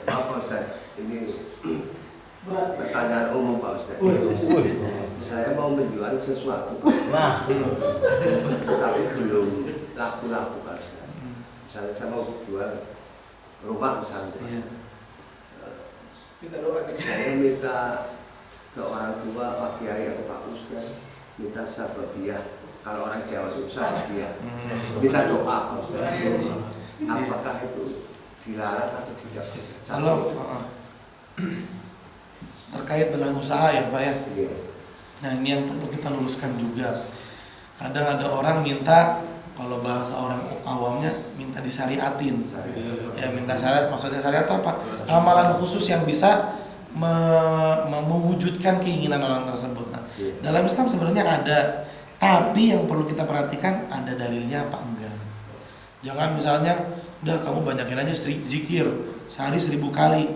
Pak Ustaz, ini pertanyaan umum Pak Ustaz. Saya mau menjual sesuatu, Nah, tapi belum laku-laku Pak Ustaz. Misalnya saya mau jual rumah misalnya. Saya minta ke orang tua, Pak Kiai atau Pak Ustaz, minta sababiah. Kalau orang Jawa itu sababiah. Minta doa Pak Ustaz. Apakah itu dilarang atau tidak? Kalau terkait dengan usaha ya Pak ya. Iya. Nah ini yang perlu kita luruskan juga. Kadang ada orang minta, kalau bahasa orang awamnya minta disyariatin. Ya minta syariat, maksudnya syariat itu apa? Amalan khusus yang bisa mewujudkan keinginan orang tersebut. Nah, dalam Islam sebenarnya ada, tapi yang perlu kita perhatikan ada dalilnya apa enggak. Jangan misalnya, udah kamu banyakin aja zikir sehari 1000 kali.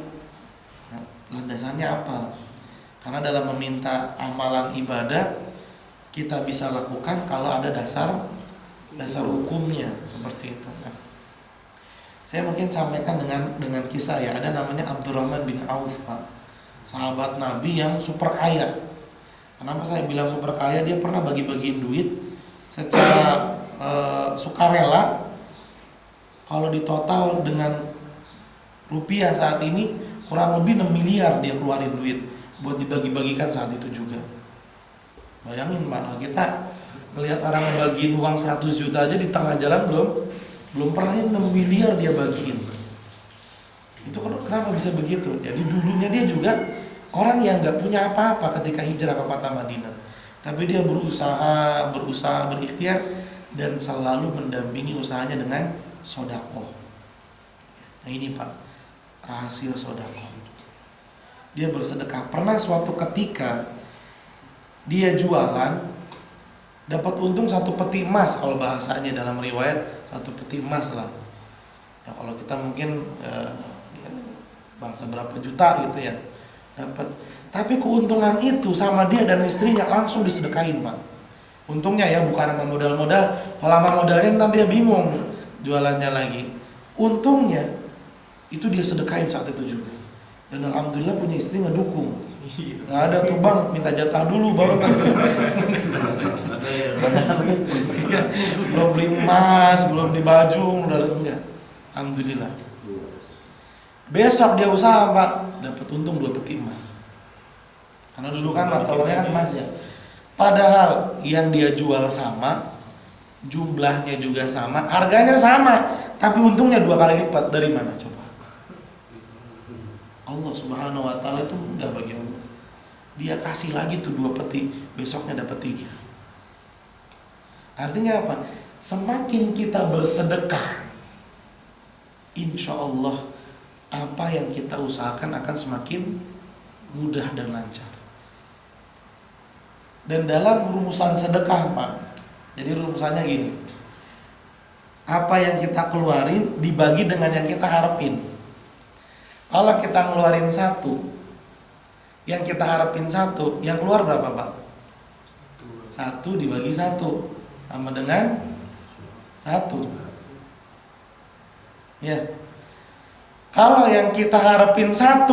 Nah, landasannya apa? Karena dalam meminta amalan ibadah kita bisa lakukan kalau ada dasar hukumnya seperti itu. Nah, saya mungkin sampaikan dengan kisah ya. Ada namanya Abdurrahman bin Auf, Pak. Sahabat Nabi yang super kaya. Kenapa saya bilang super kaya? Dia pernah bagi-bagiin duit secara sukarela. Kalau ditotal dengan rupiah saat ini kurang lebih 6 miliar dia keluarin duit buat dibagi-bagikan saat itu juga. Bayangin Pak, kita ngelihat orang ngebagiin uang 100 juta aja di tengah jalan belum pernah 6 miliar dia bagiin. Itu kenapa bisa begitu? Jadi dulunya dia juga orang yang nggak punya apa-apa ketika hijrah ke kota Madinah, tapi dia berusaha berikhtiar dan selalu mendampingi usahanya dengan sedekah. Nah ini Pak, rahasia sedekah. Dia bersedekah. Pernah suatu ketika dia jualan, dapat untung 1 peti emas, kalau bahasanya dalam riwayat 1 peti emas lah. Ya kalau kita mungkin bangsa berapa juta gitu ya dapat. Tapi keuntungan itu sama dia dan istrinya langsung disedekain Pak. Untungnya ya, bukan sama modal-modal. Kalau sama modalnya ntar dia bingung jualannya lagi. Untungnya itu dia sedekain saat itu juga. Dan alhamdulillah punya istri ngedukung. Nggak ada tuh bang, minta jatah dulu baru kan. Belum beli emas, belum beli baju, udah enggak. Alhamdulillah. Besok dia usaha Pak, dapat untung 2 peti emas. Karena dulu kan mata uangnya kan emas ya. Padahal yang dia jual sama, jumlahnya juga sama, harganya sama, tapi untungnya 2 kali lipat. Dari mana coba? Allah Subhanahu wa taala itu mudah bagi Allah. Dia kasih lagi tuh 2 peti, besoknya dapat 3. Artinya apa? Semakin kita bersedekah, insya Allah apa yang kita usahakan akan semakin mudah dan lancar. Dan dalam rumusan sedekah Pak, jadi rumusannya gini, apa yang kita keluarin dibagi dengan yang kita harapin. Kalau kita ngeluarin 1, yang kita harapin 1, yang keluar berapa Pak? 1 dibagi 1 sama dengan 1. Ya. Kalau yang kita harapin 1,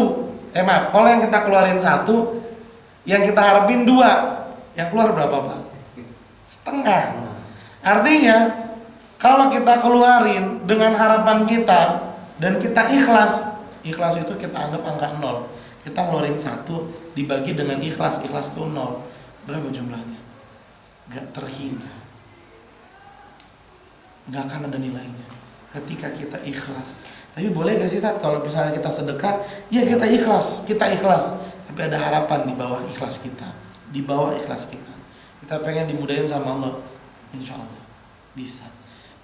kalau yang kita keluarin 1, yang kita harapin 2, yang keluar berapa Pak? Setengah. Artinya kalau kita keluarin dengan harapan kita dan kita ikhlas itu kita anggap angka 0. Kita ngeluarin 1 dibagi dengan ikhlas itu 0. Berapa jumlahnya? Gak terhingga. Gak akan ada nilainya ketika kita ikhlas. Tapi boleh gak sih saat kalau misalnya kita sedekah, ya kita ikhlas, tapi ada harapan di bawah ikhlas kita, kita pengen dimudahin sama Allah, insya Allah bisa.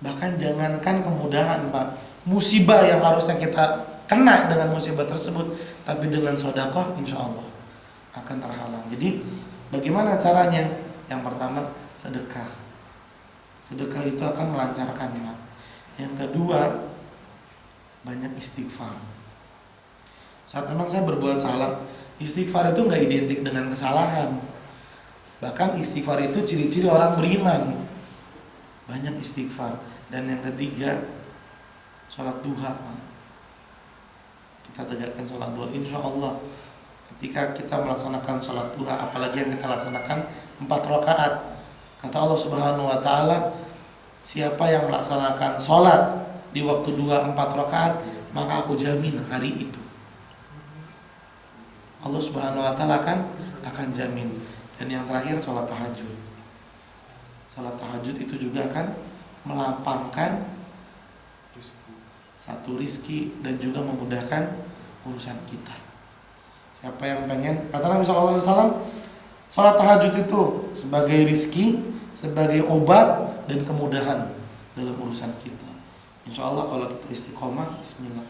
Bahkan jangankan kemudahan Pak, musibah yang harusnya kita kena dengan musibah tersebut, tapi dengan sedekah insya Allah akan terhalang. Jadi bagaimana caranya? Yang pertama sedekah itu akan melancarkan Pak. Yang kedua, banyak istighfar. Saat memang saya berbuat salah, istighfar itu nggak identik dengan kesalahan. Bahkan istighfar itu ciri-ciri orang beriman. Banyak istighfar. Dan yang ketiga, sholat duha. kita tegakkan sholat duha, insya Allah ketika kita melaksanakan sholat duha, apalagi yang kita laksanakan 4 rakaat, kata Allah Subhanahu wa Ta'ala, siapa yang melaksanakan sholat di waktu duha 4 rakaat, maka aku jamin hari itu Allah Subhanahu wa Ta'ala akan jamin. Dan yang terakhir sholat tahajud. Sholat tahajud itu juga akan melapangkan satu rizki dan juga memudahkan urusan kita. Siapa yang pengen, kata Nabi SAW, sholat tahajud itu sebagai rizki, sebagai obat dan kemudahan dalam urusan kita. Insya Allah kalau kita istiqomah, bismillah.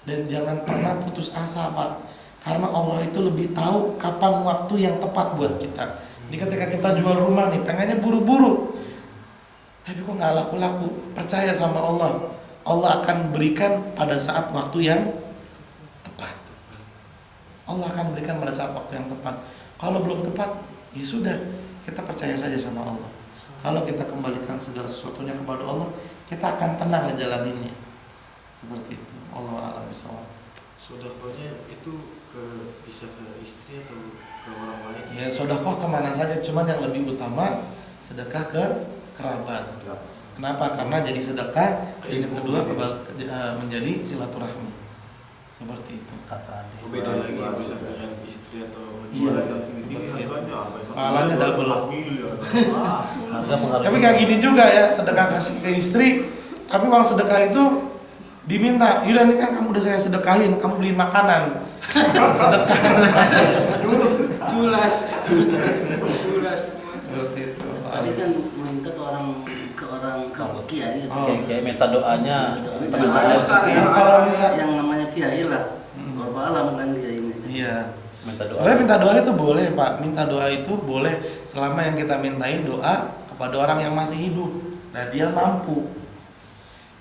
Dan jangan pernah putus asa, Pak, karena Allah itu lebih tahu kapan waktu yang tepat buat kita. Ini ketika kita jual rumah nih, pengennya buru-buru, tapi kok nggak laku-laku. Percaya sama Allah, Allah akan berikan pada saat waktu yang tepat. Allah akan berikan pada saat waktu yang tepat. Kalau belum tepat, ya sudah, kita percaya saja sama Allah. Kalau kita kembalikan segala sesuatunya kepada Allah, kita akan tenang ngejalaninnya. Seperti itu. Allah a'lam bishawab. Sedekahnya itu bisa ke istri atau ke orang lain? Ya sedekah kemana saja, cuman yang lebih utama sedekah ke kerabat. Kenapa? Karena jadi sedekah, dan yang kedua menjadi silaturahmi. Seperti itu. Beda lagi bisa dengan istri atau Iya. ini Pahalanya double. Harga pengaruh. Tapi kayak gini juga ya, sedekah kasih ke istri, tapi uang sedekah itu diminta, yaudah ini kan kamu udah saya sedekahin, kamu beliin makanan. Sedekah. Culas. Seperti itu. Tadi kan minta ke orang kiai. Oh. Kiai minta doanya. Nah, kalau misal Yang namanya kiai lah. Berapa alam kan dia ini. iya. Minta doa. Sebenarnya minta doa itu boleh, Pak. Minta doa itu boleh selama yang kita mintain doa kepada orang yang masih hidup dan dia mampu.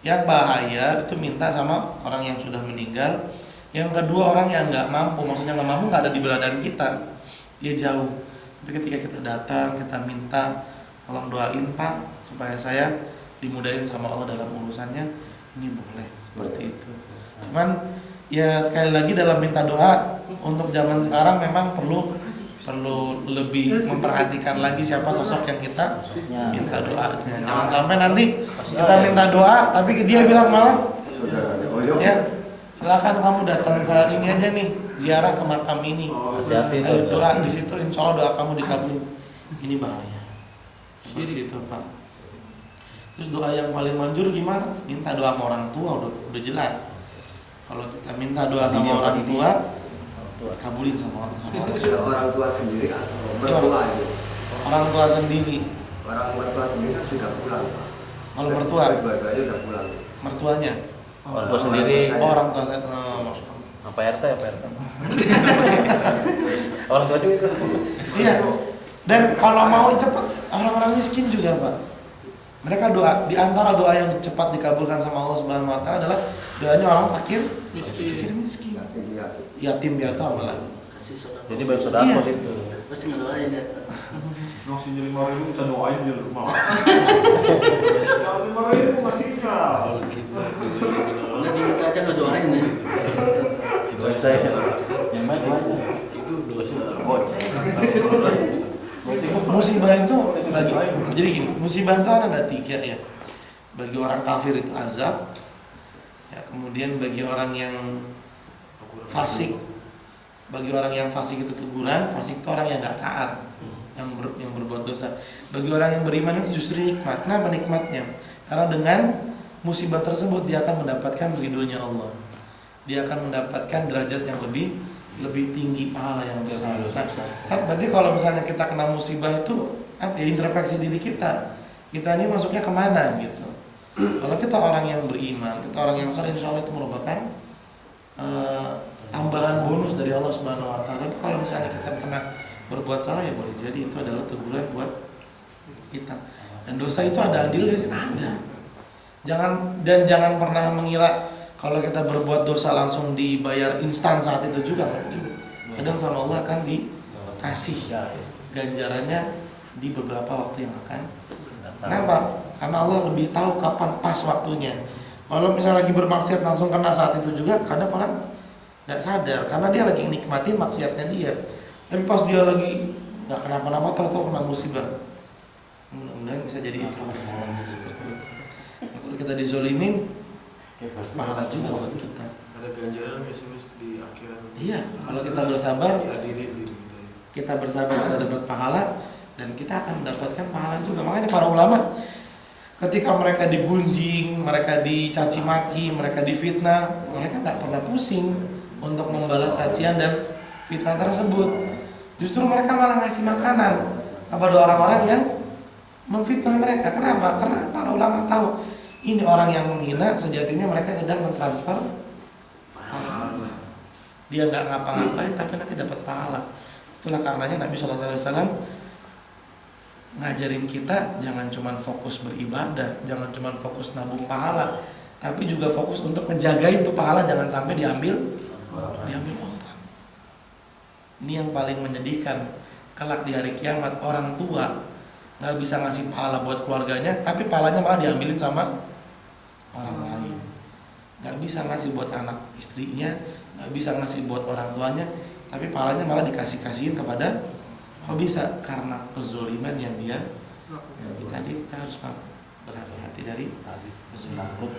Yang bahaya itu minta sama orang yang sudah meninggal. Yang kedua orang yang nggak mampu, maksudnya nggak mampu nggak ada di beradaan kita, dia jauh. Tapi ketika kita datang, kita minta, tolong doain Pak supaya saya dimudahin sama Allah dalam urusannya, ini boleh seperti itu. Cuman ya sekali lagi dalam minta doa untuk zaman sekarang memang perlu lebih memperhatikan lagi siapa sosok yang kita minta doanya. Jangan sampai nanti kita minta doa tapi dia bilang malah ya silakan kamu datang ke ini aja nih, ziarah ke makam ini. Hati-hati itu. Doa di situ insya Allah doa kamu dikabulin. Ini bahaya. Seperti itu, Pak. Terus doa yang paling manjur gimana? Minta doa sama orang tua udah jelas. Kalau kita minta doa sama orang tua, kabulin sama orang Orang tua sendiri atau mertua itu. orang tua sendiri. Orang mertua sendiri kan sudah pulang. Kalau mertua, Dua-duanya sudah pulang. mertuanya. Orang tua sendiri. Oh, orang tua saya, Masya Allah. Apa RT apa RT? Orang tua juga. Iya. Dan kalau mau cepat, orang-orang miskin juga, Pak. Mereka doa, di antara doa yang cepat dikabulkan sama Allah Subhanahu wa Ta'ala adalah doanya orang fakir miskin. Yatim piatu apalagi. Kasih saudara. Jadi baru saudara Iya. itu. Pasti ngedoain ya. Nasi jadi 5.000 kita doain di rumah. 5.000 masihnya. Enggak diminta aja ngedoain ya. Doain saya. Yang mana Itu dosa. Musibah itu bagi, jadi gini, musibah itu ada 3 ya. Bagi orang kafir itu azab, ya, kemudian bagi orang yang fasik, bagi orang yang fasik itu teguran. Fasik itu orang yang nggak taat, yang berbuat dosa. Bagi orang yang beriman itu justru nikmat. Kenapa nikmatnya? Karena dengan musibah tersebut dia akan mendapatkan ridhonya Allah. Dia akan mendapatkan derajat yang lebih tinggi, pahala yang besar. Nah, berarti kalau misalnya kita kena musibah itu apa ya, introspeksi diri kita ini masuknya kemana gitu. Kalau kita orang yang beriman, kita orang yang saleh, insya Allah itu merupakan tambahan bonus dari Allah Subhanahu wa Ta'ala. Tapi kalau misalnya kita pernah berbuat salah, ya boleh jadi itu adalah teguran buat kita. Dan dosa itu ada adilnya sih, ada. Jangan pernah mengira kalau kita berbuat dosa langsung dibayar instan saat itu juga nggak gitu. Kadang sama Allah akan dikasih ganjarannya di beberapa waktu yang akan. Kenapa? Karena Allah lebih tahu kapan pas waktunya. Kalau misalnya lagi bermaksiat langsung kena saat itu juga, kadang orang nggak sadar karena dia lagi nikmatin maksiatnya dia. Tapi pas dia lagi nggak kenapa-napa, tahu-tahu kena musibah. Mudah-mudahan bisa jadi itu. Seperti itu. Kalau kita dizolimin, pahala juga buat kita. Ada ganjaran nggak sih Mas di akhirat? Iya, kalau kita bersabar, Dihadiri. kita bersabar kita dapat pahala dan kita akan mendapatkan pahala juga. Makanya para ulama ketika mereka digunjing, mereka dicaci maki, mereka difitnah, mereka nggak pernah pusing untuk membalas cacian dan fitnah tersebut. Justru mereka malah ngasih makanan kepada orang-orang yang memfitnah mereka. Kenapa? Karena para ulama tahu ini orang yang menghina, sejatinya mereka sedang mentransfer pahala. Dia nggak ngapa-ngapain tapi nanti dapat pahala. Itulah karenanya Nabi SAW ngajarin kita jangan cuma fokus beribadah, jangan cuma fokus nabung pahala, tapi juga fokus untuk ngejagain tuh pahala jangan sampai diambil orang. Ini yang paling menyedihkan. Kelak di hari kiamat orang tua nggak bisa ngasih pahala buat keluarganya, tapi pahalanya malah diambilin sama orang lain. Nggak bisa ngasih buat anak istrinya, nggak bisa ngasih buat orang tuanya, tapi pahalanya malah dikasih-kasihin kepada. Kok bisa? Karena kezoliman yang dia. Tadi kita harus berhati-hati dari kezoliman.